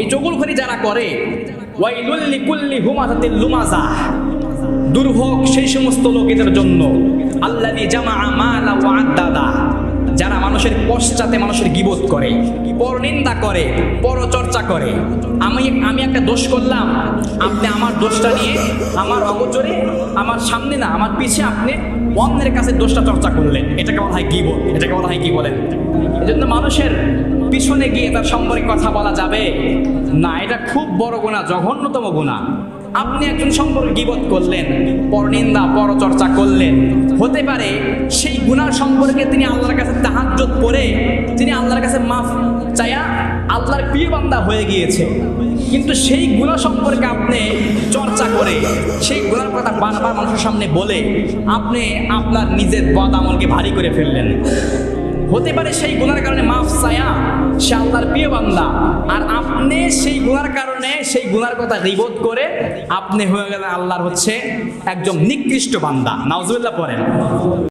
এই চগলখড়ি যারা করে, ওয়াইলুল লিকুল্লি হুমাযাতিল লুমাযাহ, দুর্ভোগ সেই সমস্ত লোকেদের জন্য, আল্লাযী জামাআ মালা ওয়া আদ্দাদা, যারা মানুষের পশ্চাতে মানুষের গীবত করে, পরনিন্দা করে, পরচর্চা করে। আমি একটা দোষ করলাম, আপনি আমার দোষটা নিয়ে আমার অগোচরে, আমার সামনে না আমার পিছে আপনি অন্যের কাছে দোষটা চর্চা করলেন, এটাকে বলা হয় গীবত। এটাকে বলা হয় কি বলেন? এজন্য মানুষের পিছনে গিয়ে তার সম্পর্কে কথা বলা যাবে না, এটা খুব বড় গুনাহ, জঘন্যতম গুনাহ। আপনি একজন সম্পর্কে গীবত করলেন, পরনিন্দা পরচর্চা করলেন, হতে পারে সেই গুনাহ সম্পর্কে তিনি আল্লাহর কাছে তাহাজ্জুদ পড়ে, তিনি আল্লাহর কাছে মাফ চায়া আল্লাহর প্রিয় বান্দা হয়ে গিয়েছে, কিন্তু সেই গুনাহ সম্পর্কে আপনি চর্চা করে, সেই গুনার কথা বারবার মানুষের সামনে বলে আপনি আপনার নিজের বদ আমলকে ভারী করে ফেললেন। হতে পারে সেই গুনার কারণে মাফ চায়া সে আল্লাহর প্রিয় বান্দা, আর আপনি সেই গুনার কারণে সেই গুনার কথা গীবত করে আপনি হয়ে গেলেন আল্লাহর একজন নিকৃষ্ট বান্দা। নাউজুবিল্লাহ পড়েন।